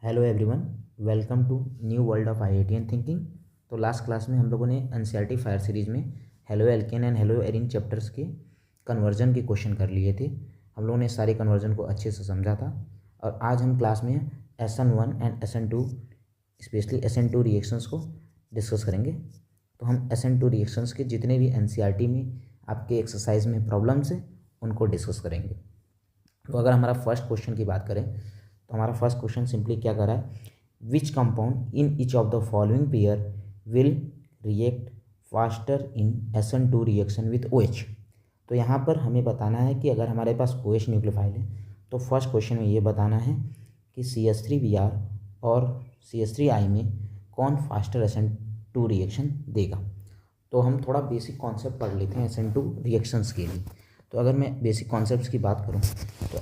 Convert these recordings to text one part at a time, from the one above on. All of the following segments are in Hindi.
Hello everyone, welcome to new world of IITian thinking. तो लास्ट क्लास में हम लोगों ने एनसीईआरटी फायर सीरीज़ में haloalkane and haloarene chapters के कन्वर्जन के क्वेश्चन कर लिए थे। हम लोगों ने सारे कन्वर्जन को अच्छे से समझा था और आज हम क्लास में SN1 and SN2 specially SN2 reactions को डिस्कस करेंगे। तो हम SN2 रिएक्शंस के जितने भी एनसीईआरटी में आपके एक्सरसाइज में प्रॉब्लम्स हैं उनको डिस्कस करेंगे। तो अगर हमारा फर्स्ट क्वेश्चन की बात करें तो हमारा फर्स्ट क्वेश्चन सिंपली क्या कर रहा है, which compound in each of the following pair will react faster in SN2 reaction with OH। तो यहाँ पर हमें बताना है कि अगर हमारे पास OH न्यूक्लियोफाइल है तो फर्स्ट क्वेश्चन में ये बताना है कि CH3Br और CH3I में कौन फास्टर SN2 रिएक्शन देगा। तो हम थोड़ा बेसिक कॉन्सेप्ट पढ़ लेते हैं SN2 रिएक्शंस के लिए। तो अगर मैं बेसिक कॉन्सेप्ट्स की बात करूं तो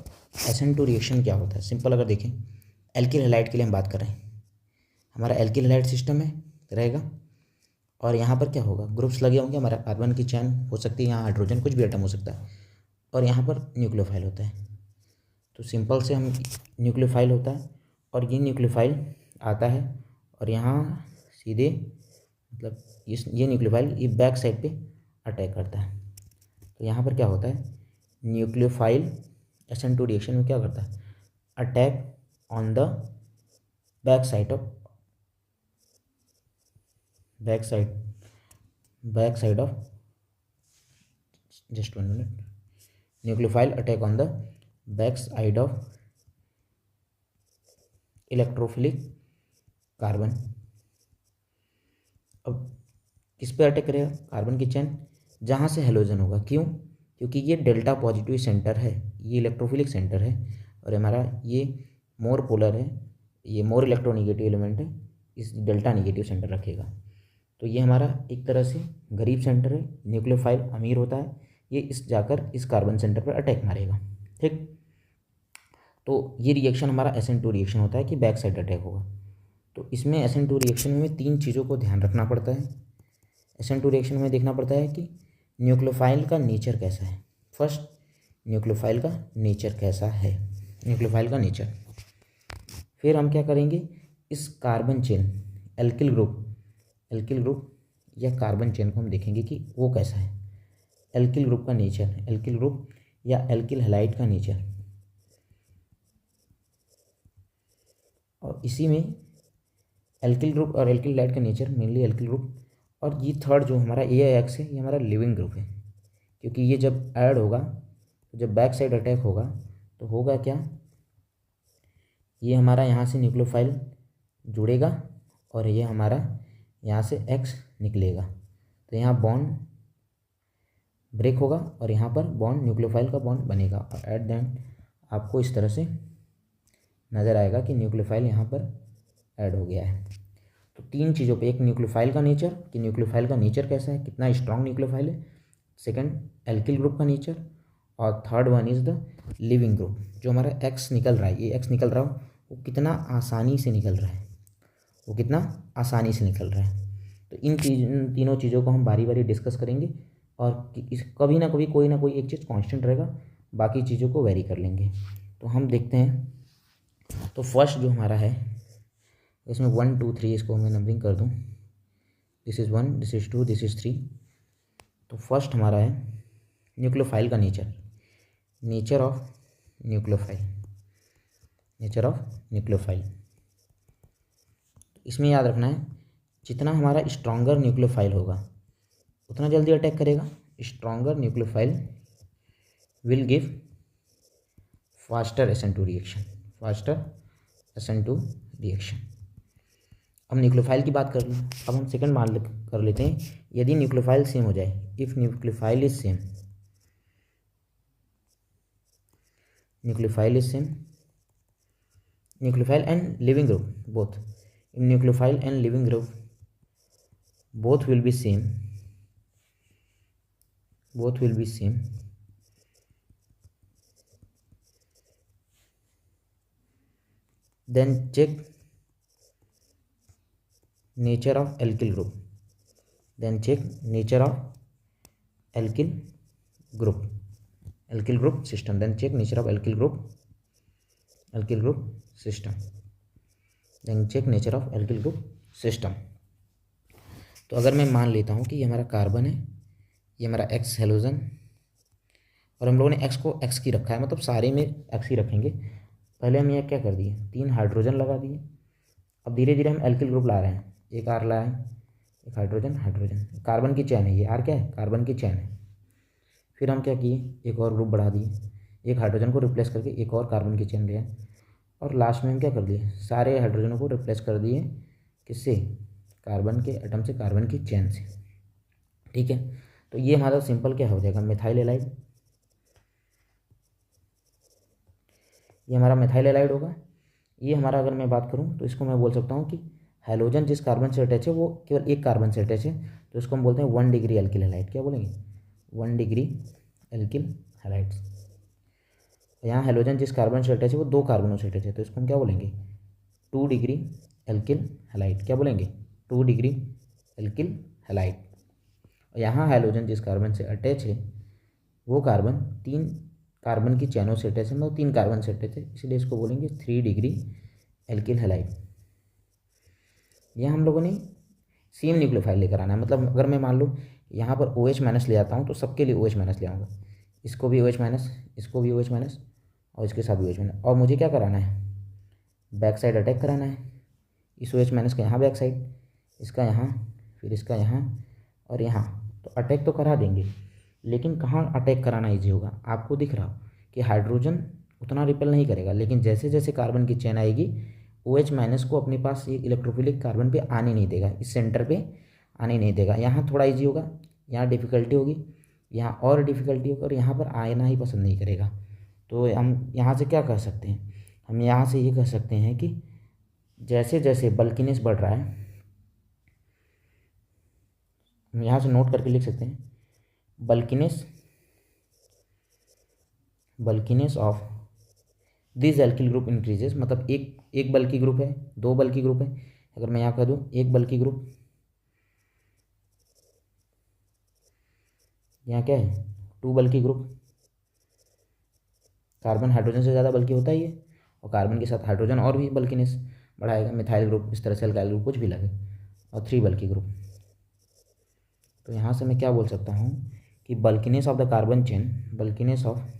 SN2 रिएक्शन क्या होता है, सिंपल अगर देखें एल्किल हैलाइड के लिए हम बात कर रहे हैं, हमारा एल्किल हैलाइड सिस्टम है रहेगा और यहाँ पर क्या होगा, ग्रुप्स लगे होंगे, हमारा कार्बन की चैन हो सकती है, यहाँ हाइड्रोजन कुछ भी एटम हो सकता है और यहाँ पर न्यूक्लियोफाइल होता है। तो सिंपल से हम न्यूक्लियोफाइल होता है और ये न्यूक्लियोफाइल आता है और यहाँ सीधे मतलब ये न्यूक्लियोफाइल ये बैक साइड पे अटैक करता है। तो यहाँ पर क्या होता है, न्यूक्लियोफाइल SN2 रिएक्शन में क्या करता है, attack on the back side of just 1 minute, nucleophile attack on the back side of electrophilic carbon. अब किस पे अटैक करेगा, कार्बन की चैन जहाँ से हेलोजन होगा। क्यों? क्योंकि ये डेल्टा पॉजिटिव सेंटर है, ये इलेक्ट्रोफिलिक सेंटर है और हमारा ये मोर पोलर है, ये मोर इलेक्ट्रोनिगेटिव एलिमेंट है, इस डेल्टा निगेटिव सेंटर रखेगा। तो ये हमारा एक तरह से गरीब सेंटर है, न्यूक्लियोफाइल अमीर होता है, ये इस जाकर इस कार्बन सेंटर पर अटैक मारेगा। ठीक, तो ये रिएक्शन हमारा SN2 रिएक्शन होता है कि बैक साइड अटैक होगा। तो इसमें SN2 रिएक्शन में 3 चीज़ों को ध्यान रखना पड़ता है। SN2 रिएक्शन में देखना पड़ता है कि न्यूक्लियोफाइल का नेचर कैसा है। फर्स्ट, न्यूक्लियोफाइल का नेचर कैसा है, न्यूक्लियोफाइल का नेचर। फिर हम क्या करेंगे, इस कार्बन चेन एल्किल ग्रुप या कार्बन चेन को हम देखेंगे कि वो कैसा है, एल्किल ग्रुप का नेचर, एल्किल ग्रुप या एल्किल हैलाइड का नेचर। और इसी में एल्किल ग्रुप और एल्किल हैलाइड का नेचर, मेनली एल्किल ग्रुप। और ये थर्ड जो हमारा AIX है, ये हमारा लिविंग ग्रुप है, क्योंकि ये जब ऐड होगा तो जब बैक साइड अटैक होगा तो होगा क्या, ये हमारा यहाँ से न्यूक्लियोफाइल जुड़ेगा और ये हमारा यहाँ से X निकलेगा, तो यहाँ बॉन्ड ब्रेक होगा और यहाँ पर बॉन्ड न्यूक्लियोफाइल का बॉन्ड बनेगा और एट द एंड आपको इस तरह से नज़र आएगा कि न्यूक्लियोफाइल यहाँ पर ऐड हो गया है। तो 3 चीज़ों पे, एक न्यूक्लियोफाइल का नेचर कि न्यूक्लियोफाइल का नेचर कैसा है, कितना स्ट्रॉन्ग न्यूक्लियोफाइल है, सेकंड एल्किल ग्रुप का नेचर और third one is the leaving group. जो हमारा X निकल रहा है, ये X निकल रहा हो वो कितना आसानी से निकल रहा है, वो कितना आसानी से निकल रहा है। तो इन तीनों चीज़ों को हम बारी बारी डिस्कस करेंगे और इस कभी ना कभी कोई ना कोई एक चीज़ कांस्टेंट रहेगा, बाकी चीज़ों को वेरी कर लेंगे। तो हम देखते हैं। तो फर्स्ट जो हमारा है इसमें 1 2 3 इसको मैं नंबरिंग कर दूं, this is 1, this is 2, this is 3। तो फर्स्ट हमारा है न्यूक्लियोफाइल का नेचर ऑफ न्यूक्लियोफाइल। इसमें याद रखना है, जितना हमारा स्ट्रॉन्गर न्यूक्लियोफाइल होगा उतना जल्दी अटैक करेगा। Stronger nucleophile will give faster SN2 reaction. अब न्यूक्लियोफाइल की बात कर लें, अब हम सेकंड मान कर लेते हैं, यदि न्यूक्लियोफाइल सेम हो जाए, if nucleophile is same, nucleophile and leaving group both, in nucleophile and living group both will be same, then check nature of alkyl group, alkyl group system, then check nature of alkyl group system. Then check nature of alkyl group system. तो अगर मैं मान लेता हूँ कि ये हमारा कार्बन है, ये हमारा एक्स हेलोजन, और हम लोगों ने एक्स को एक्स की रखा है, मतलब सारे में एक्स ही रखेंगे। पहले हम ये क्या कर दिए, 3 हाइड्रोजन लगा दिए। अब धीरे धीरे हम एल्किल ग्रुप ला रहे हैं, एक आर लाए, एक हाइड्रोजन, हाइड्रोजन, कार्बन की चैन है ये, आर क्या है, कार्बन की चैन है। फिर हम क्या किए, एक और ग्रुप बढ़ा दिए, एक हाइड्रोजन को रिप्लेस करके एक और कार्बन की चैन लिया, और लास्ट में हम क्या कर दिए, सारे हाइड्रोजनों को रिप्लेस कर दिए किससे, कार्बन के एटम से, कार्बन की चैन से। ठीक है, तो ये हमारा सिंपल क्या हो जाएगा, मिथाइल एलाइड। ये हमारा मिथाइल एलाइड होगा। ये हमारा, अगर मैं बात करूँ तो इसको मैं बोल सकता हूँ कि हैलोजन जिस कार्बन से अटैच है वो केवल एक कार्बन से अटैच है, तो इसको हम बोलते हैं 1 डिग्री एल्किल हैलाइड। क्या बोलेंगे, 1 डिग्री एल्किल हैलाइड्स। यहाँ हैलोजन जिस कार्बन से अटैच है वो 2 कार्बनों से अटैच है, तो इसको हम क्या बोलेंगे, 2 डिग्री एल्किल हैलाइड। क्या बोलेंगे, 2 डिग्री एल्किल हैलाइड। यहाँ हैलोजन जिस कार्बन से अटैच है वो कार्बन 3 कार्बन की चैनों से अटैच है, मतलब 3 कार्बन से अटैच है, इसलिए इसको बोलेंगे 3 डिग्री एल्किल हैलाइड। यहाँ हम लोगों ने सेम न्यूक्लियोफाइल लेकर आना है, मतलब अगर मैं मान लो यहाँ पर OH माइनस ले आता हूँ तो सबके लिए OH माइनस ले आऊँगा, इसको भी OH माइनस, इसको भी OH माइनस, और इसके साथ भी OH माइनस। और मुझे क्या कराना है, बैक साइड अटैक कराना है, इस OH माइनस का यहाँ बैक साइड, इसका यहाँ, फिर इसका यहाँ और यहाँ। तो अटैक तो करा देंगे, लेकिन कहाँ अटैक कराना ईजी होगा, आपको दिख रहा हो कि हाइड्रोजन उतना रिपेल नहीं करेगा, लेकिन जैसे जैसे कार्बन की चेन आएगी OH माइनस को अपने पास ये इलेक्ट्रोफिलिक कार्बन पे आने नहीं देगा, इस सेंटर पे आने नहीं देगा। यहाँ थोड़ा इजी होगा, यहाँ डिफ़िकल्टी होगी, यहाँ और डिफ़िकल्टी होगी, और यहाँ पर आना ही पसंद नहीं करेगा। तो हम यहाँ से क्या कह सकते हैं, हम यहाँ से ये कह सकते हैं कि जैसे जैसे बल्किनेस बढ़ रहा है, हम यहाँ से नोट करके लिख सकते हैं, bulkiness of this alkyl group increases, मतलब एक बल्की ग्रुप है, 2 बल्की ग्रुप है, अगर मैं यहाँ कह दूँ एक बल्की ग्रुप, यहाँ क्या है 2 बल्की ग्रुप, कार्बन हाइड्रोजन से ज़्यादा बल्कि होता ही है, और कार्बन के साथ हाइड्रोजन और भी बल्किनेस बढ़ाएगा, मिथाइल ग्रुप, इस तरह से अल्काइल ग्रुप कुछ भी लगे, और 3 बल्की ग्रुप। तो यहाँ से मैं क्या बोल सकता हूँ कि bulkiness of the carbon chain, bulkiness of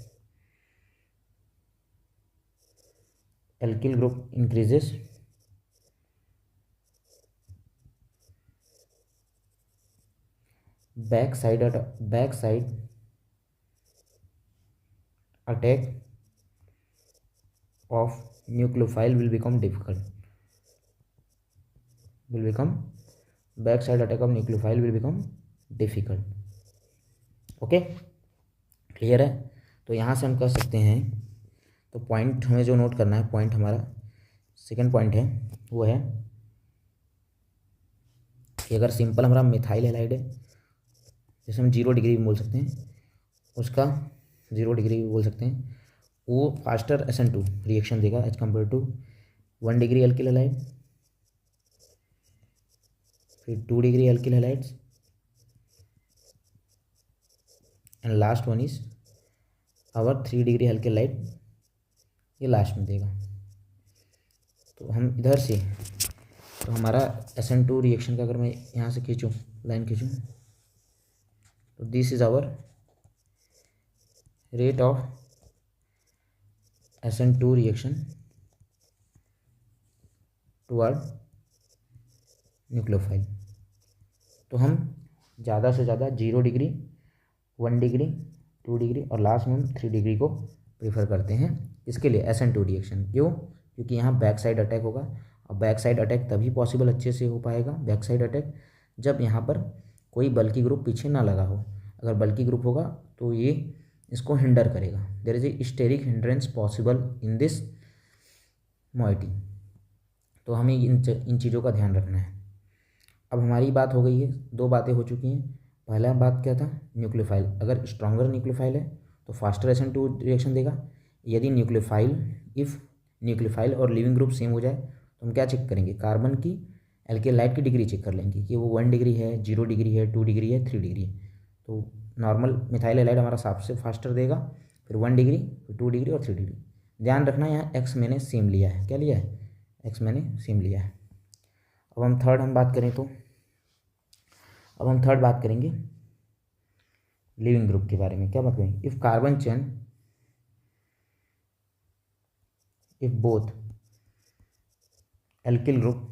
alkyl group increases back side attack of nucleophile will become backside attack of nucleophile will become difficult। Okay, clear है। तो यहाँ से हम कह सकते हैं, तो पॉइंट हमें जो नोट करना है, पॉइंट हमारा सेकंड पॉइंट है वो है कि अगर सिंपल हमारा मिथाइल हैलाइड है, जैसे हम 0 डिग्री भी बोल सकते हैं, उसका 0 डिग्री भी बोल सकते हैं, वो फास्टर SN2 रिएक्शन देगा as compare to 1 degree alkyl halide, फिर 2 degree alkyl halides, and last one is our 3 degree alkyl halide, ये लास्ट में देगा। तो हम इधर से, तो हमारा SN2 रिएक्शन का अगर मैं यहाँ से खींचूँ, लाइन खींचूँ, तो this is hour rate of SN2 reaction toward nucleophile. तो हम ज़्यादा से ज़्यादा 0 डिग्री, 1 डिग्री, 2 डिग्री और लास्ट में हम 3 डिग्री को प्रीफर करते हैं। इसके लिए SN2 रिएक्शन, क्यों, क्योंकि यहाँ बैक साइड अटैक होगा, और बैक साइड अटैक तभी पॉसिबल अच्छे से हो पाएगा, बैक साइड अटैक, जब यहाँ पर कोई बल्कि ग्रुप पीछे ना लगा हो। अगर बल्कि ग्रुप होगा तो ये इसको हिंडर करेगा, there is a steric hindrance possible in this moiety. तो हमें इन चीज़ों का ध्यान रखना है। अब हमारी बात हो गई है, 2 बातें हो चुकी हैं। पहला बात क्या था, न्यूक्लियोफाइल, अगर स्ट्रॉन्गर न्यूक्लियोफाइल है तो फास्टर SN2 रिएक्शन देगा। यदि न्यूक्लियोफाइल और लिविंग ग्रुप सेम हो जाए तो हम क्या चेक करेंगे, कार्बन की एल्किल लाइट की डिग्री चेक कर लेंगे कि वो 1 डिग्री है, 0 डिग्री है, 2 डिग्री है, 3 डिग्री है। तो नॉर्मल मिथाइल हैलाइड हमारा सबसे फास्टर देगा, फिर 1 डिग्री, फिर 2 डिग्री और 3 डिग्री। ध्यान रखना यहाँ एक्स मैंने सेम लिया है, क्या लिया है, एक्स मैंने सेम लिया है। अब हम थर्ड बात करें तो अब हम थर्ड बात करेंगे लिविंग ग्रुप के बारे में। क्या बात करेंगे? If carbon chain, if both alkyl group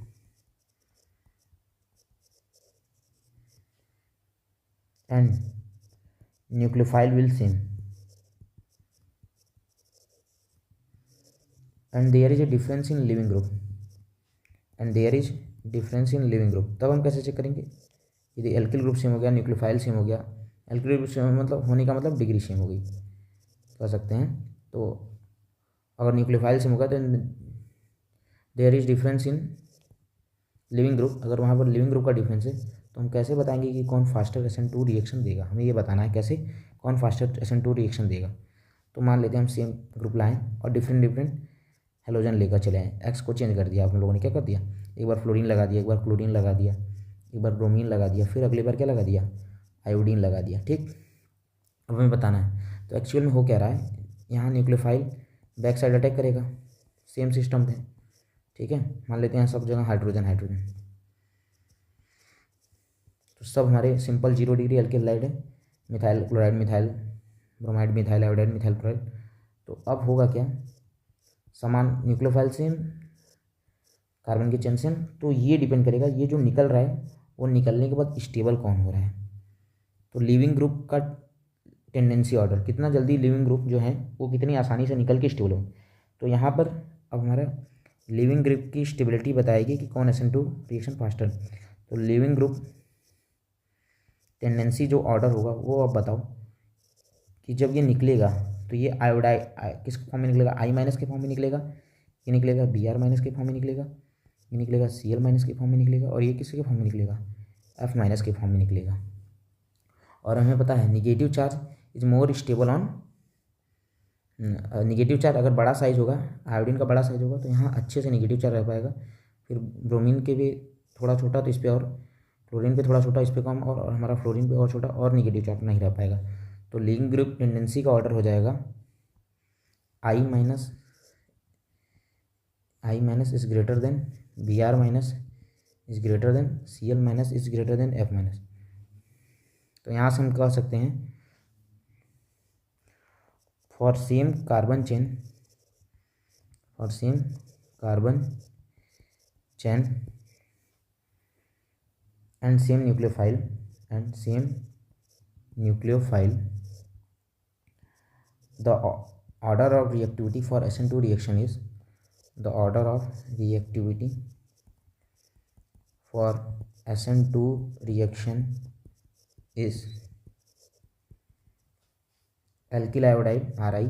and nucleophile will same and there is a difference in living group तब हम कैसे चेक करेंगे? यदि एल्किल ग्रुप सेम हो गया, न्यूक्लियोफाइल सेम हो गया, एल्किल ग्रुप सेम मतलब होने का मतलब डिग्री सेम हो गई कह सकते हैं। तो अगर न्यूक्लियोफाइल सेम होगा तो there is difference in leaving group, अगर वहाँ पर लिविंग ग्रुप का डिफरेंस है तो हम कैसे बताएंगे कि कौन फास्टर SN2 रिएक्शन देगा? हमें ये बताना है कैसे कौन फास्टर SN2 रिएक्शन देगा। तो मान लेते हैं हम सेम ग्रुप लाएँ और डिफरेंट हेलोजन लेकर चले आए, एक्स को चेंज कर दिया आप लोगों ने। क्या कर दिया? एक बार फ्लोरीन लगा दिया, एक बार क्लोरीन लगा दिया, एक बार ब्रोमीन लगा दिया, फिर अगली बार क्या लगा दिया? आयोडीन लगा दिया। ठीक, अब हमें बताना है तो एक्चुअल में हो क्या रहा है, यहाँ न्यूक्लियोफाइल बैक साइड अटैक करेगा, सेम सिस्टम है। ठीक है, मान लेते हैं सब जगह हाइड्रोजन, तो सब हमारे सिंपल 0 डिग्री एल्किल हाइड है, methyl chloride, methyl bromide, methyl iodide, methyl chloride. तो अब होगा क्या? समान न्यूक्लियोफाइल सेम, कार्बन की चेन सेम। तो ये डिपेंड करेगा ये जो निकल रहा है वो निकलने के बाद स्टेबल कौन हो रहा है। तो लिविंग ग्रुप का टेंडेंसी ऑर्डर, कितना जल्दी लिविंग ग्रुप जो है वो कितनी आसानी से निकल के स्टेबल हो। तो यहाँ पर अब हमारा लिविंग ग्रुप की स्टेबिलिटी बताएगी कि कौन SN2 रिएक्शन फास्टर। तो लिविंग ग्रुप टेंडेंसी जो ऑर्डर होगा वो अब बताओ कि जब ये निकलेगा तो ये आयोडाइड किस फॉर्म में निकलेगा? I- के फॉर्म में निकलेगा, ये निकलेगा Br- के फॉर्म में निकलेगा, ये निकलेगा Cl- के फॉर्म में निकलेगा, और ये किसके फॉर्म में निकलेगा? F- के फॉर्म में निकलेगा। और हमें पता है negative charge is more stable on, negative charge अगर बड़ा साइज होगा, आयोडीन का बड़ा साइज होगा तो यहाँ अच्छे से निगेटिव चार्ज रह पाएगा। फिर ब्रोमीन के भी थोड़ा छोटा तो इस पर, और क्लोरीन पे थोड़ा छोटा इस पर कम, और हमारा फ्लोरीन पे और छोटा, और निगेटिव चार्ज नहीं रह पाएगा। तो लिविंग ग्रुप टेंडेंसी का ऑर्डर हो जाएगा I- is greater than Br- is greater than Cl- is greater than F-। तो यहाँ से हम कह सकते हैं for same carbon chain and same nucleophile the order of reactivity for SN2 reaction is, the order of reactivity for SN2 reaction is alkyl iodide Ri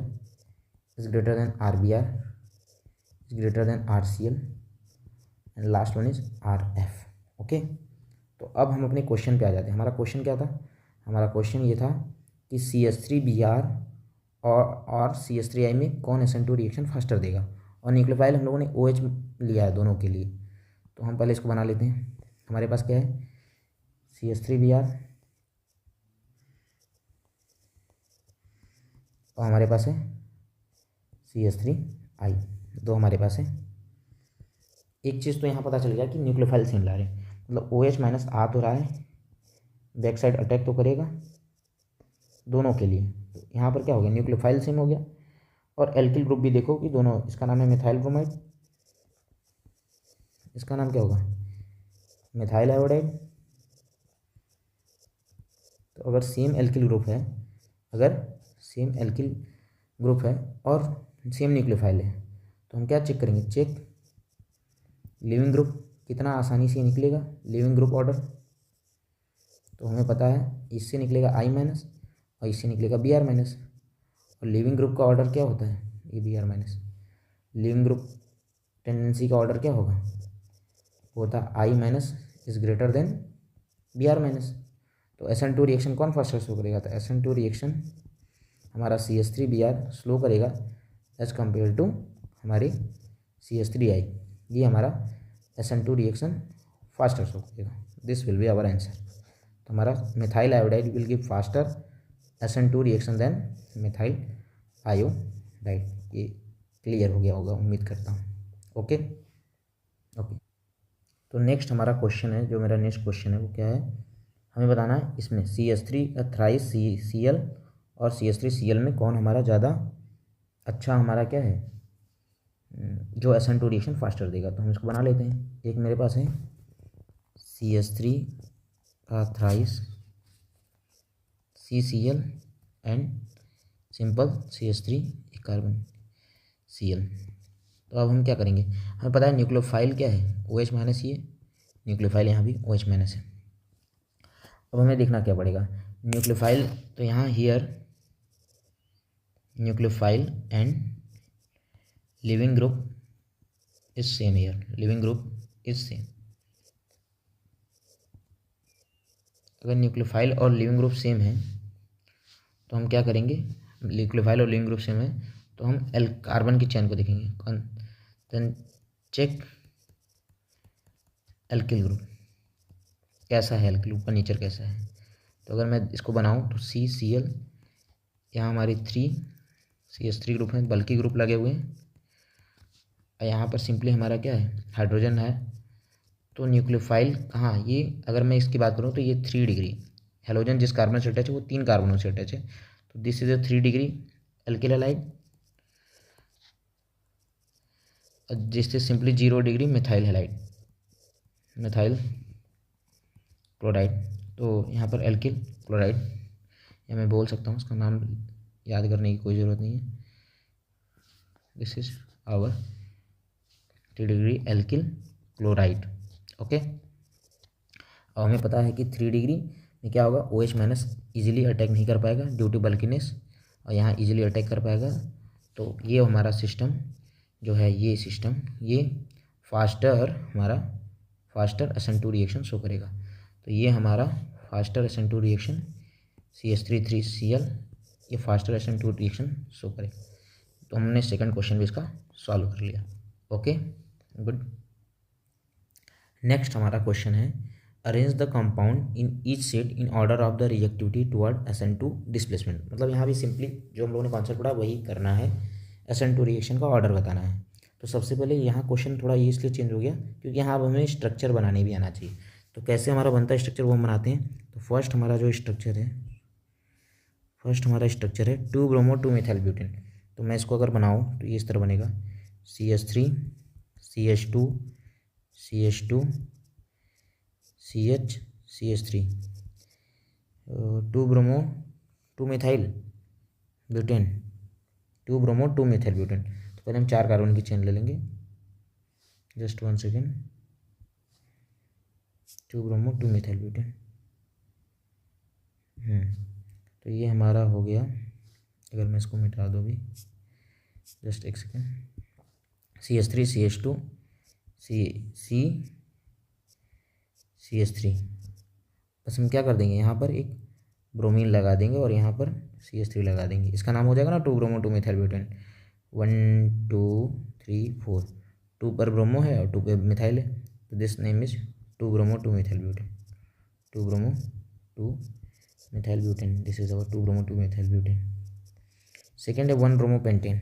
is greater than Rbr is greater than RCl and last one is Rf। Okay, तो अब हम अपने क्वेश्चन पे आ जाते हैं। हमारा क्वेश्चन क्या था? हमारा क्वेश्चन ये था कि CH3Br और CH3I में कौन SN2 रिएक्शन फास्टर देगा, और न्यूक्लियोफाइल हम लोगों ने OH लिया है दोनों के लिए। तो हम पहले इसको बना लेते हैं। हमारे पास क्या है? CH3Br और हमारे पास है CH3I, दो हमारे पास है। एक चीज़ तो यहाँ पता चल गया कि न्यूक्लियोफाइल सेम ला रहे हैं, मतलब OH- आ तो रहा है, बैक साइड अटैक तो करेगा दोनों के लिए। तो यहाँ पर क्या हो गया? न्यूक्लियोफाइल सेम हो गया। और एल्किल ग्रुप भी देखो कि दोनों, इसका नाम है मिथाइल ब्रोमाइड, इसका नाम क्या होगा? Methyl iodide. तो अगर सेम एल्किल ग्रुप है, और सेम न्यूक्लियोफाइल है तो हम क्या चेक करेंगे? लिविंग ग्रुप कितना आसानी से निकलेगा, लिविंग ग्रुप ऑर्डर। तो हमें पता है इससे निकलेगा I- और इससे निकलेगा Br-। और लिविंग ग्रुप का ऑर्डर क्या होता है? ये Br-। लिविंग ग्रुप टेंडेंसी का ऑर्डर क्या होगा? वो होता है I- is greater than Br-। तो SN2 रिएक्शन कौन फास्टर शो करेगा? तो SN2 रिएक्शन हमारा CH3Br स्लो करेगा एज कम्पेयर टू हमारे CH3I। ये हमारा SN2 रिएक्शन फास्टर शो करेगा। This will be our answer. तो हमारा methyl iodide will give faster SN2 reaction than methyl iodide. ये क्लियर हो गया होगा उम्मीद करता हूँ। ओके। ओके, तो नेक्स्ट हमारा क्वेश्चन है, जो मेरा नेक्स्ट क्वेश्चन है वो क्या है, हमें बताना है इसमें CH3 थ्राइस Cl और CH3Cl में कौन हमारा ज़्यादा अच्छा हमारा क्या है, जो SN2 रिएक्शन फास्टर देगा। तो हम इसको बना लेते हैं। एक मेरे पास है CH3 का thrice CCl and simple CH3 एक कार्बन Cl। तो अब हम क्या करेंगे, हमें पता है न्यूक्लियोफाइल क्या है, OH माइनस, ये न्यूक्लियोफाइल यहाँ भी OH माइनस है। अब हमें देखना क्या पड़ेगा, न्यूक्लियोफाइल, तो यहाँ here nucleophile and living group is same, here leaving group is same. अगर न्यूक्लियोफाइल और लिविंग ग्रुप सेम है तो हम क्या करेंगे, न्यूक्लियोफाइल और लिविंग ग्रुप सेम है तो हम एल कार्बन की चेन को देखेंगे, देन चेक एल्किल ग्रुप कैसा है, एल्किल ग्रुप का नेचर कैसा है। तो अगर मैं इसको बनाऊं तो CCl, यहाँ हमारी 3 CH3 ग्रुप है, बल्कि ग्रुप लगे हुए हैं, और यहाँ पर सिंपली हमारा क्या है, हाइड्रोजन है। तो न्यूक्लियोफाइल, हाँ ये अगर मैं इसकी बात करूँ तो ये 3 डिग्री, हेलोजन जिस कार्बन से अटैच है वो 3 कार्बनों से अटैच है, तो this is a 3 degree alkyl halide, जिससे simply 0 degree methyl halide, methyl chloride. तो यहाँ पर एल्किल क्लोराइड, या मैं बोल सकता हूँ, उसका नाम याद करने की कोई ज़रूरत नहीं है, this is our 3 degree alkyl chloride. Okay, और हमें पता है कि 3 डिग्री में क्या होगा, OH माइनस ईजिली अटैक नहीं कर पाएगा ड्यू टू बल्किनेस, और यहाँ ईजिली अटैक कर पाएगा। तो ये हमारा सिस्टम जो है, ये सिस्टम ये फास्टर हमारा फास्टर SN2 रिएक्शन शो करेगा। तो ये हमारा फास्टर SN2 रिएक्शन CH3 ये फास्टर SN2 रिएक्शन शो करेगा। तो हमने सेकंड क्वेश्चन भी इसका सॉल्व कर लिया। Okay good. नेक्स्ट हमारा क्वेश्चन है, arrange the compound in each set in order of the reactivity toward SN2 displacement. मतलब यहाँ भी सिंपली जो हम लोगों ने कॉन्सेप्ट पढ़ा वही करना है, SN2 रिएक्शन का ऑर्डर बताना है। तो सबसे पहले यहाँ क्वेश्चन थोड़ा ये इसलिए चेंज हो गया क्योंकि यहाँ अब हमें स्ट्रक्चर बनाने भी आना चाहिए। तो कैसे हमारा बनता है स्ट्रक्चर, वो हम बनाते हैं। तो फर्स्ट हमारा स्ट्रक्चर है 2 ब्रोमो 2 मिथाइल ब्यूटेन। तो मैं इसको अगर बनाऊँ तो ये इस तरह बनेगा, CH3 CH2 CH2 CH CH3 2 bromo 2 methyl butane, 2 bromo 2 methyl butane. तो पहले हम 4 कार्बन की चेन ले लेंगे, just 1 second, 2 bromo 2 methyl butane. तो ये हमारा हो गया। अगर मैं इसको मिटा दूँ भी, just 1 second, CH3 CH2 CH3। बस हम क्या कर देंगे, यहाँ पर एक ब्रोमीन लगा देंगे और यहाँ पर CH3 लगा देंगे। इसका नाम हो जाएगा ना 2 ब्रोमो 2 मिथाइल ब्यूटेन। 1 2 3 4, 2 पर ब्रोमो है और 2 पे मिथाइल है, तो this name is 2 bromo 2 methyl butane, 2 bromo 2 methyl butane, this is our 2 bromo 2 methyl butane. Second है 1 ब्रोमो पेंटेन।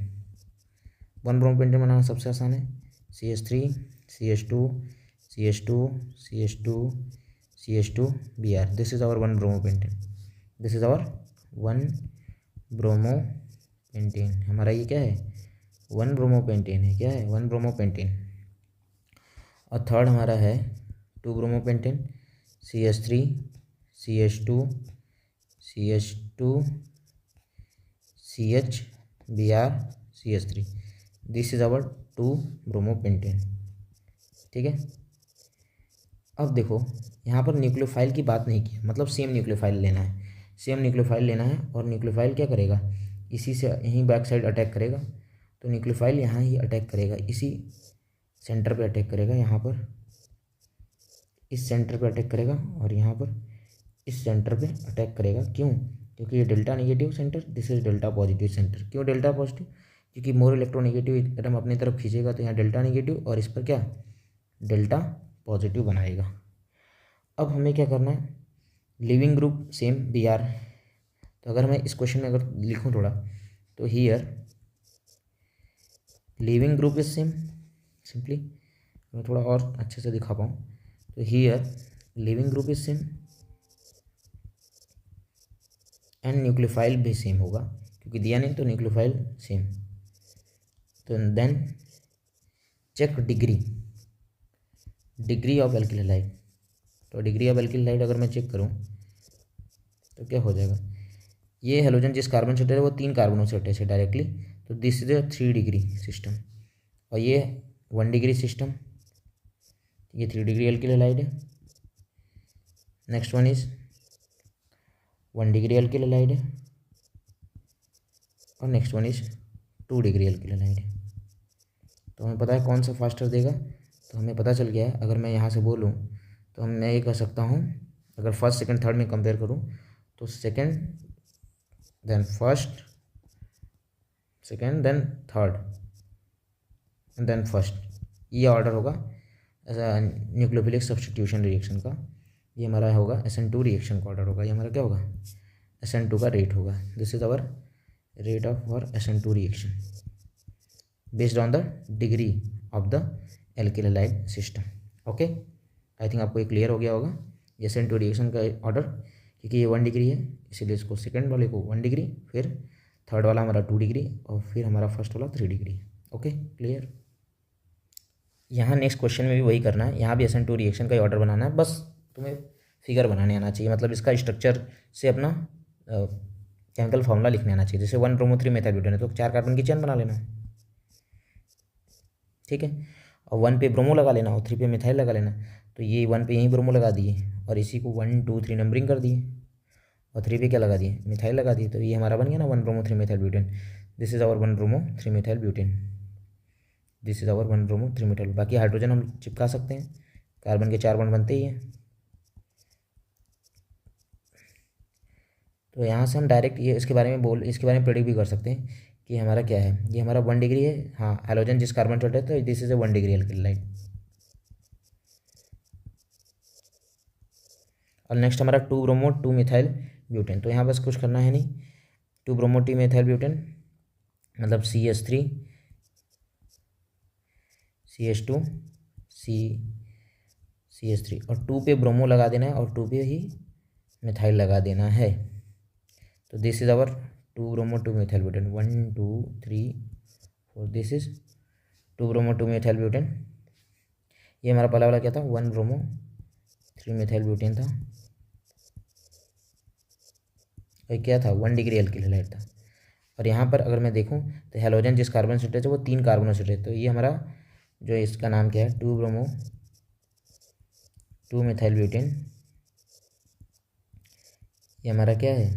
1 ब्रोमो पेंटेन बनाना सबसे आसान है, CH3 CH2 CH2 CH2 CH2 Br, this is our 1 bromo pentane, this is our 1 bromo pentane. हमारा ये क्या है, 1 ब्रोमो पेंटेन है, क्या है 1 ब्रोमो पेंटेन। और थर्ड हमारा है 2 bromo pentane, CH3 CH2 CH2 CH Br CH3, this is our 2 bromo pentane. ठीक है, अब देखो यहाँ पर न्यूक्लियोफाइल की बात नहीं की, मतलब सेम न्यूक्लियोफाइल लेना है, सेम न्यूक्लियोफाइल लेना है। और न्यूक्लियोफाइल क्या करेगा, इसी से यहीं बैक साइड अटैक करेगा। तो न्यूक्लियोफाइल यहाँ ही अटैक करेगा, इसी सेंटर पे अटैक करेगा, यहाँ पर इस सेंटर पे अटैक करेगा और यहाँ पर इस सेंटर पे अटैक करेगा। क्यों, क्योंकि ये delta negative centre, this is delta positive centre. क्यों डेल्टा पॉजिटिव, क्योंकि मोर इलेक्ट्रोनेगेटिव एटम अपनी तरफ खींचेगा तो यहाँ डेल्टा नेगेटिव और इस पर क्या डेल्टा पॉजिटिव बनाएगा। अब हमें क्या करना है, लिविंग ग्रुप सेम Br। तो अगर मैं इस क्वेश्चन में अगर लिखूं थोड़ा, तो here leaving group is same, simply मैं थोड़ा और अच्छे से दिखा पाऊँ। तो here leaving group is same and nucleophile भी सेम होगा, क्योंकि दिया नहीं तो न्यूक्लियोफाइल सेम। तो then check degree of alkyl halide. तो डिग्री ऑफ एल्किल हैलाइड अगर मैं चेक करूँ तो क्या हो जाएगा, ये हेलोजन जिस कार्बन से अटैच है वो 3 कार्बनों से अटैच है डायरेक्टली, तो this is a 3 degree system. और ये 1 डिग्री सिस्टम, ये 3 डिग्री एल्किल हैलाइड है। Next one is 1 degree alkyl halide है, और next one is 2 degree alkyl halide है। तो हमें पता है कौन सा फास्टर देगा, तो हमें पता चल गया है। अगर मैं यहाँ से बोलूँ तो मैं ये कह सकता हूँ, अगर फर्स्ट सेकंड थर्ड में कंपेयर करूँ तो second than first, second than third and then first, ये ऑर्डर होगा ऐसा न्यूक्लियोफिलिक सब्स्टिट्यूशन रिएक्शन का। ये हमारा होगा SN2 रिएक्शन का ऑर्डर होगा। ये हमारा क्या होगा, SN2 का रेट होगा। This is hour rate of for SN2 reaction based on the degree of the alkyl halide system. Okay, I think आपको ये क्लियर हो गया होगा SN2 रिएक्शन का ऑर्डर, क्योंकि ये 1 डिग्री है इसीलिए इसको सेकंड वाले को 1 डिग्री, फिर थर्ड वाला हमारा 2 डिग्री, और फिर हमारा फर्स्ट वाला 3 डिग्री। Okay clear. यहाँ नेक्स्ट क्वेश्चन में भी वही करना है, यहाँ भी SN2 रिएक्शन का ही ऑर्डर बनाना है, बस तुम्हें फिगर बनाने आना चाहिए, मतलब इसका स्ट्रक्चर से अपना केमिकल फॉर्मूला लिखने आना चाहिए। जैसे 1 ब्रोमो 3 मेथाइल ब्यूटेन है तो 4 कार्बन की चेन बना लेना है, ठीक है। और 1 पे ब्रोमो लगा लेना और 3 पे मिथाइल लगा लेना। तो ये 1 पे यहीं ब्रोमो लगा दिए और इसी को 1 2 3 नंबरिंग कर दिए, और 3 पे क्या लगा दिए, मिथाइल लगा दिए। तो ये हमारा बन गया ना 1 bromo 3 methyl butane. This is our 1 bromo 3 methyl butane, this is our 1 bromo 3 methyl. बाकी हाइड्रोजन हम चिपका सकते हैं, कार्बन के 4 बॉन्ड बनते ही हैं। तो यहाँ से हम डायरेक्ट ये इसके बारे में प्रेडिक्ट भी कर सकते हैं कि हमारा क्या है, ये हमारा 1 डिग्री है। हाँ, हैलोजन जिस कार्बन से अटैच है तो this is A 1 degree alkyl halide. और नेक्स्ट हमारा 2 ब्रोमो 2 मिथाइल ब्यूटेन। तो यहाँ बस कुछ करना है नहीं, 2 ब्रोमो 2 मिथाइल ब्यूटेन मतलब CH3 CH2 CH3, और 2 पे ब्रोमो लगा देना है और 2 पे ही मिथाइल लगा देना है। तो this is our 2 bromo 2 methyl butane, 1 2 3 4, this is 2 bromo 2 methyl butane. ये हमारा पहला वाला क्या था, 1 ब्रोमो 3 मिथाइल ब्यूटेन था, और क्या था 1 डिग्री एल्किल हैलाइड था। और यहाँ पर अगर मैं देखूँ तो हैलोजन जिस कार्बन से अटैच है वो 3 कार्बनों से अटैच है। तो ये हमारा जो इसका नाम क्या है, 2 ब्रोमो 2 मिथाइल ब्यूटेन, ये हमारा क्या है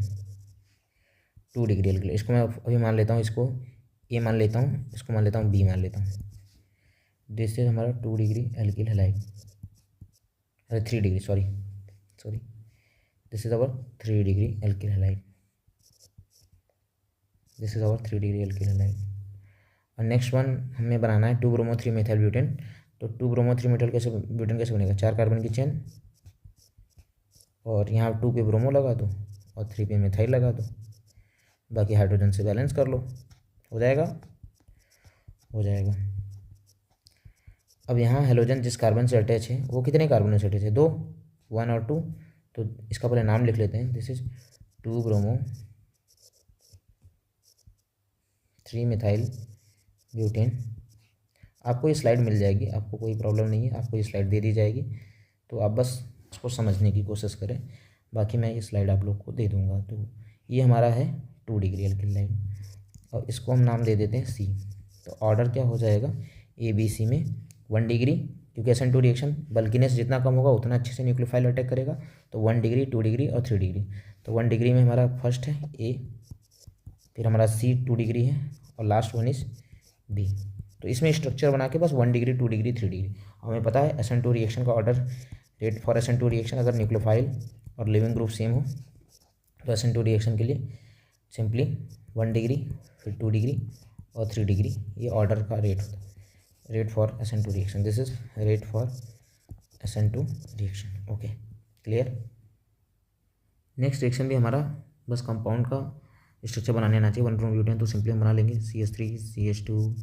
2 डिग्री एल्किल। इसको मैं अभी मान लेता हूँ, इसको ए मान लेता हूँ, इसको मान लेता हूँ बी मान लेता हूँ। दिस इज हमारा 2 डिग्री एल्किल हैलाइड, अरे 3 degree, sorry this is our 3 degree alkyl halide, this is our 3 degree alkyl halide. और नेक्स्ट वन हमें बनाना है 2 ब्रोमो 3 मिथाइल ब्यूटेन। तो 2 ब्रोमो 3 मिथाइल ब्यूटेन कैसे बनेगा, 4 कार्बन की चेन, और यहाँ 2 पे ब्रोमो लगा दो और 3 पे मिथाइल लगा दो, बाकी हाइड्रोजन से बैलेंस कर लो, हो जाएगा। अब यहाँ हेलोजन जिस कार्बन से अटैच है वो कितने कार्बनों से अटैच है, 2, 1 और 2। तो इसका पहले नाम लिख लेते हैं, this is 2 bromo 3 methyl butane. आपको ये स्लाइड मिल जाएगी, आपको कोई प्रॉब्लम नहीं है, आपको ये स्लाइड दे दी जाएगी, तो आप बस इसको समझने की कोशिश करें। बाकी मैं ये स्लाइड आप लोग को दे दूँगा। तो ये हमारा है 2 डिग्री एल्किल हैलाइड, और इसको हम नाम दे देते हैं C। तो ऑर्डर क्या हो जाएगा, ABC में 1 डिग्री, क्योंकि SN2 रिएक्शन बल्किनेस जितना कम होगा उतना अच्छे से न्यूक्लियोफाइल अटैक करेगा। तो 1 डिग्री 2 डिग्री और 3 डिग्री। तो 1 डिग्री में हमारा फर्स्ट है A, फिर हमारा C 2 डिग्री है, और लास्ट वन इज B। तो इसमें स्ट्रक्चर बना के बस 1 डिग्री 2 डिग्री 3 डिग्री। हमें पता है SN2 रिएक्शन का order rate for SN2 reaction, अगर न्यूक्लियोफाइल और लिविंग ग्रुप सेम हो तो SN2 रिएक्शन के लिए सिंपली 1 डिग्री फिर 2 डिग्री और 3 डिग्री, ये ऑर्डर का रेट होता है, rate for SN2 reaction. This is rate for SN2 reaction. Okay clear. Next reaction भी हमारा बस कंपाउंड का स्ट्रक्चर बनाने आना चाहिए। 1 ब्रोमो ब्यूटेन तो सिंपली हम बना लेंगे, CH3 CH2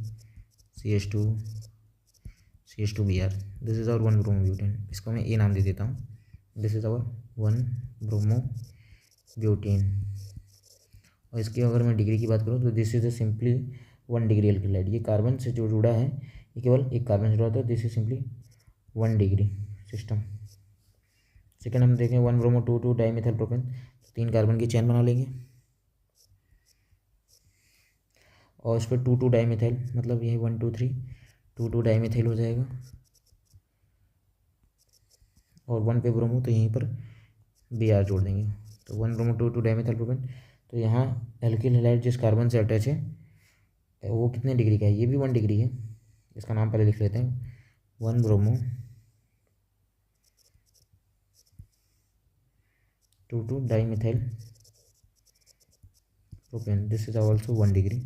CH2 CH2Br, this is our 1 bromo butane, इसको मैं ए नाम दे देता हूँ, this is our 1 bromo butane. और इसकी अगर मैं डिग्री की बात करूँ तो this is a simply 1 degree alkyl halide, ये कार्बन से जो जुड़ा है ये केवल एक कार्बन से जुड़ा था, this is simply 1 degree system. Second हम देखें 1 ब्रोमो 2 डाइमिथाइल प्रोपेन, 3 कार्बन की चेन बना लेंगे और इस पर 2 डाइमिथाइल, मतलब ये 1 2 3 2 डाइमिथाइल हो जाएगा और 1 पे ब्रोमो तो यहीं पर Br जोड़ देंगे, तो 1 ब्रोमो 2 डाइमिथाइल प्रोपेन। तो यहाँ एल्किल हैलाइड जिस कार्बन से अटैच है वो कितने डिग्री का है, ये भी 1 डिग्री है, इसका नाम पहले लिख लेते हैं 1 bromo 2 dimethyl propane, this is also 1 degree.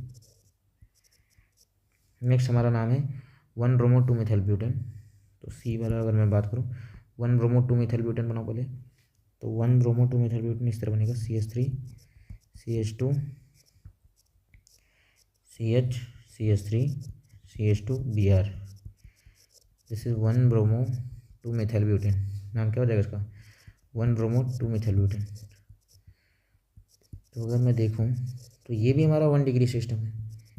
Next हमारा नाम है 1 ब्रोमो 2 मिथाइल ब्यूटेन, तो सी वाला अगर मैं बात करूँ 1 ब्रोमो 2 मिथाइल ब्यूटेन बनाओ पहले, तो 1 ब्रोमो 2 मिथाइल ब्यूटेन इस तरह बनेगा CH3 CH2 CH CH3 CH2 Br, this is 1 bromo 2 methyl butane, नाम क्या हो जाएगा इसका 1 ब्रोमो 2 मिथाइल ब्यूटेन। तो अगर मैं देखूं तो ये भी हमारा 1 डिग्री सिस्टम है,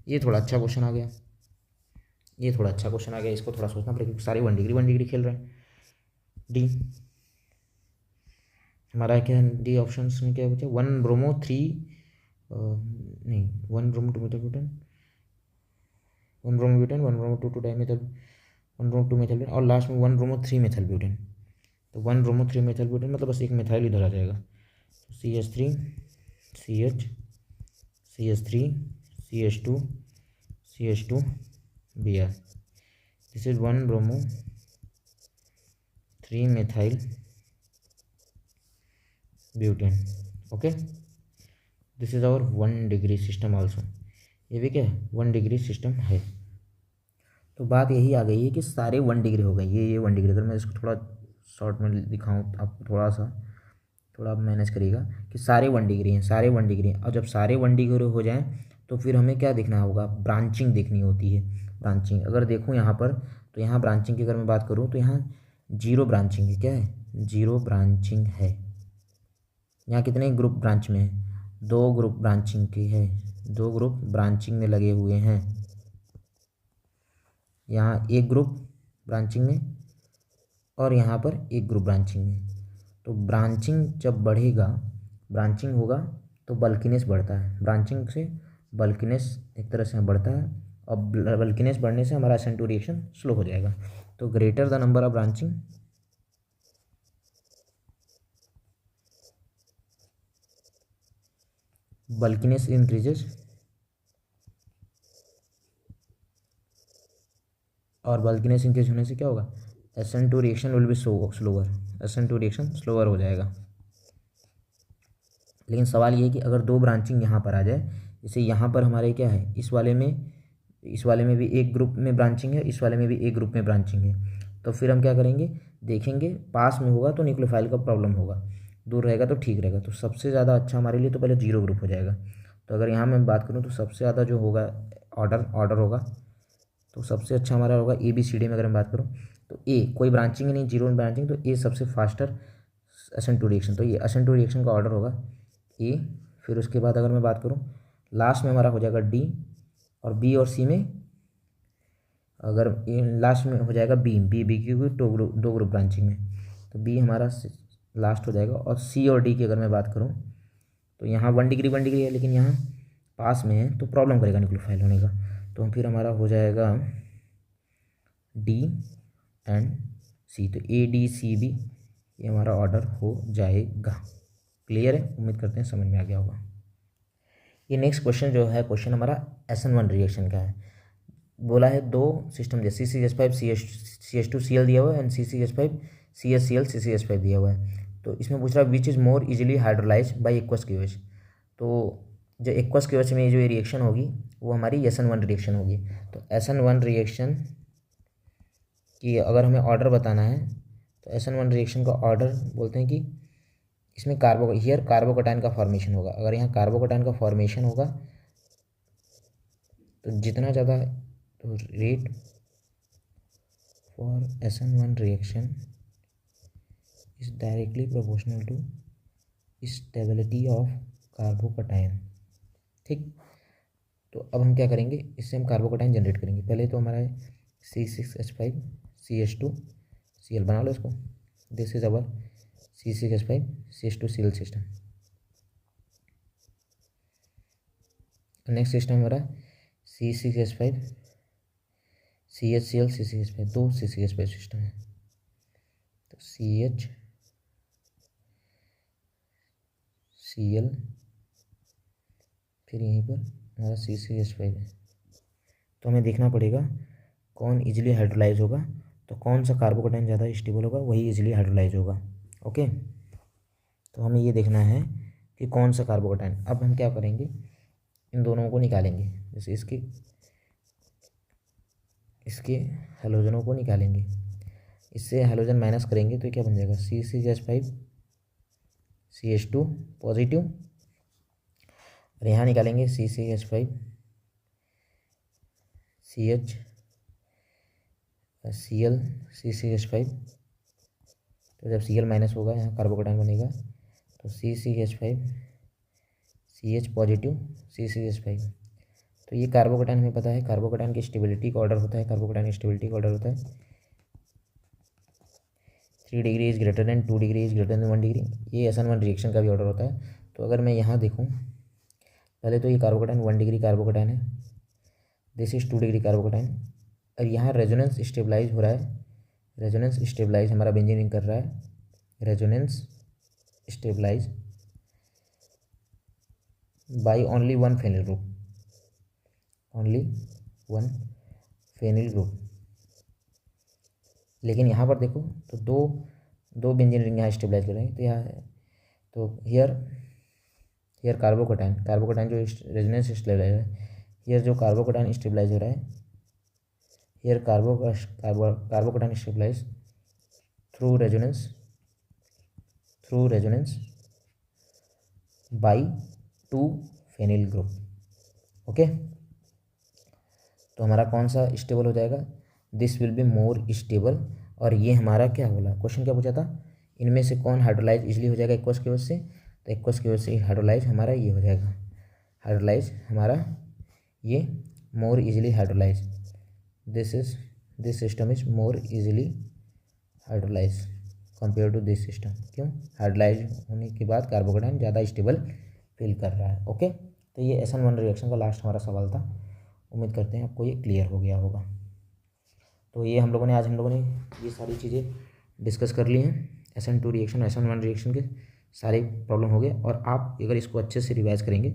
ये थोड़ा अच्छा क्वेश्चन आ गया, ये थोड़ा अच्छा क्वेश्चन आ गया, इसको थोड़ा सोचना पड़ेगा क्योंकि सारे 1 डिग्री खेल रहे हैं। डी हमारा क्या है, डी ऑप्शन में क्या बचा 1 ब्रोमो 3 नहीं 1 bromo 2 methyl butane 1 bromo butane 1 bromo 2 dimethyl 1 bromo 2 methyl butane और लास्ट में 1 ब्रोमो 3 मिथाइल ब्यूटेन। तो 1 ब्रोमो 3 मिथाइल ब्यूटेन मतलब बस एक मिथाइल इधर आ जाएगा, CH3 CH CH3 CH2 CH2 Br, this is 1 bromo 3 methyl butane. Okay, this is our 1 degree system also, ये भी क्या है 1 डिग्री सिस्टम है। तो बात यही आ गई है कि सारे 1 डिग्री हो गए, ये 1 डिग्री। अगर मैं इसको थोड़ा शॉर्ट में दिखाऊं आप थोड़ा मैनेज करिएगा कि सारे 1 डिग्री हैं, सारे 1 डिग्री हैं। और जब सारे 1 डिग्री हो जाएं तो फिर हमें क्या देखना होगा, ब्रांचिंग देखनी होती है। ब्रांचिंग अगर देखूँ यहाँ पर, तो यहाँ ब्रांचिंग की अगर मैं बात करूँ तो यहाँ 0 ब्रांचिंग है, क्या है 0 ब्रांचिंग है। यहाँ कितने ग्रुप ब्रांच में है, 2 ग्रुप ब्रांचिंग की है, 2 ग्रुप ब्रांचिंग में लगे हुए हैं। यहाँ एक ग्रुप ब्रांचिंग में और यहाँ पर एक ग्रुप ब्रांचिंग में। तो ब्रांचिंग जब बढ़ेगा, ब्रांचिंग होगा तो बल्किनेस बढ़ता है, ब्रांचिंग से बल्किनेस एक तरह से बढ़ता है और बल्किनेस बढ़ने से हमारा SN2 रिएक्शन स्लो हो जाएगा। तो greater the number of branching bulkiness increases और बल्किनेस इंक्रीज होने से क्या होगा, SN2 reaction will be slower, SN2 reaction slower हो जाएगा। लेकिन सवाल ये है कि अगर 2 ब्रांचिंग यहाँ पर आ जाए, जैसे यहाँ पर हमारे क्या है, इस वाले में भी एक ग्रुप में ब्रांचिंग है, इस वाले में भी एक ग्रुप में ब्रांचिंग है, तो फिर हम क्या करेंगे, देखेंगे पास में होगा तो न्यूक्लियोफाइल का प्रॉब्लम होगा, दूर रहेगा तो ठीक रहेगा। तो सबसे ज़्यादा अच्छा हमारे लिए तो पहले 0 ग्रुप हो जाएगा। तो अगर यहाँ मैं बात करूँ तो सबसे ज़्यादा जो होगा ऑर्डर होगा, तो सबसे अच्छा हमारा होगा ABCD में अगर मैं बात करूँ तो ए, कोई ब्रांचिंग ही नहीं, 0 ब्रांचिंग, तो ए सबसे फास्टर SN2 रिएक्शन, तो ये SN2 रिएक्शन का ऑर्डर होगा ए। फिर उसके बाद अगर मैं बात करूँ लास्ट में हमारा हो जाएगा डी, और बी और सी में अगर लास्ट में हो जाएगा बी क्योंकि 2 ग्रुप ब्रांचिंग में, तो बी हमारा लास्ट हो जाएगा। और सी और डी की अगर मैं बात करूँ तो यहाँ 1 डिग्री है, लेकिन यहाँ पास में है तो प्रॉब्लम करेगा न्यूक्लियोफाइल होने का, तो फिर हमारा हो जाएगा डी एंड सी, तो ADCB ये हमारा ऑर्डर हो जाएगा। क्लियर है, उम्मीद करते हैं समझ में आ गया होगा। ये नेक्स्ट क्वेश्चन जो है, क्वेश्चन हमारा SN1 रिएक्शन का है। बोला है 2 सिस्टम दिया, CCH5 CH2Cl दिया हुआ है एंड CCH5 CHCl CCH5 दिया हुआ है। तो इसमें पूछ रहा है which is more easily hydrolyse by aqueous QH। तो जो एक्वस QH में जो ये रिएक्शन होगी वो हमारी SN1 रिएक्शन होगी। तो SN1 रिएक्शन की अगर हमें ऑर्डर बताना है तो SN1 रिएक्शन का ऑर्डर बोलते हैं कि इसमें कार्बोकैटायन का फॉर्मेशन होगा। अगर यहाँ कार्बोकैटायन का फॉर्मेशन होगा तो जितना ज़्यादा rate for SN1 reaction is directly proportional to stability of carbocation. ठीक, तो अब हम क्या करेंगे, इससे हम कार्बोकटायन जनरेट करेंगे। पहले तो हमारा है C6H5CH2Cl, बना लो इसको। This is our C6H5CH2Cl system. Next system हमारा C6H5CHCl C6H5, दो C6H5 सिस्टम है। तो CHCl, फिर यहीं पर हमारा C6H5 है। तो हमें देखना पड़ेगा कौन इजीली हाइड्रोलाइज होगा, तो कौन सा कार्बोकटायन ज़्यादा स्टेबल होगा वही इजीली हाइड्रोलाइज होगा। ओके, तो हमें ये देखना है कि कौन सा कार्बोकटायन। अब हम क्या करेंगे, इन दोनों को निकालेंगे। जैसे इसके हैलोजनों को निकालेंगे, इससे हैलोजन माइनस करेंगे तो क्या बन जाएगा, C6H5CH2 पॉजिटिव, और यहाँ निकालेंगे C6H5CHCl C6H5। तो जब Cl माइनस होगा यहाँ कार्बोकटायन बनेगा, तो C6H5CH पॉजिटिव C6H5। तो ये कार्बोकटायन हमें पता है, कार्बोकटायन की स्टेबिलिटी का ऑर्डर होता है, कार्बोकटायन की स्टेबिलिटी का ऑर्डर होता है 3 degree is greater than 2 degree is greater than 1 degree. ये SN1 रिएक्शन का भी ऑर्डर होता है। तो अगर मैं यहाँ देखूँ, पहले तो ये कार्बोकटायन 1 डिग्री कार्बोकटायन है, दिस इज 2 डिग्री कार्बोकटायन, और यहाँ रेजोनेंस स्टेबलाइज हो रहा है। रेजोनेंस स्टेबलाइज हमारा बेंजीन कर रहा है, resonance stabilize by only one phenyl group, only one phenyl group. लेकिन यहाँ पर देखो तो दो बेंजीन रिंग यहाँ स्टेबलाइज कर रहे हैं। तो यहाँ तो हियर कार्बोकटायन जो रेजोनेंस स्टेबलाइज है, हियर जो कार्बोकटायन स्टेबलाइज हो रहा है, here carbocation stabilize through resonance by 2 phenyl group. Okay, तो हमारा कौन सा स्टेबल हो जाएगा, this will be more stable. और ये हमारा क्या बोला, क्वेश्चन क्या पूछा था, इनमें से कौन हाइड्रोलाइज इजीली हो जाएगा एक्वस की वजह से, तो एक्वस की वजह से हाइड्रोलाइज हमारा ये हो जाएगा, हाइड्रोलाइज हमारा ये more easily hydrolyse, this system is more easily hydrolyse compare to this system. क्यों, हाइड्रोलाइज होने के बाद कार्बोकटायन ज़्यादा स्टेबल फील कर रहा है। ओके, तो ये SN1 रिएक्शन का लास्ट हमारा सवाल था। उम्मीद करते हैं आपको ये क्लियर हो गया होगा। तो ये आज हम लोगों ने ये सारी चीज़ें डिस्कस कर ली हैं। SN2 रिएक्शन और SN1 रिएक्शन के सारे प्रॉब्लम हो गए, और आप अगर इसको अच्छे से रिवाइज करेंगे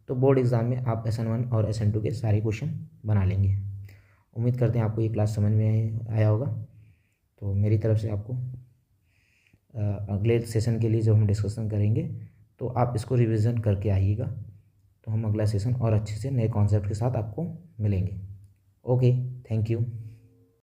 तो बोर्ड एग्ज़ाम में आप SN1 और SN2 के सारे क्वेश्चन बना लेंगे। उम्मीद करते हैं आपको ये क्लास समझ में आया होगा। तो मेरी तरफ से आपको अगले सेशन के लिए जब हम डिस्कशन करेंगे तो आप इसको रिवीजन करके आइएगा, तो हम अगला सेशन और अच्छे से नए कॉन्सेप्ट के साथ आपको मिलेंगे। Okay, thank you.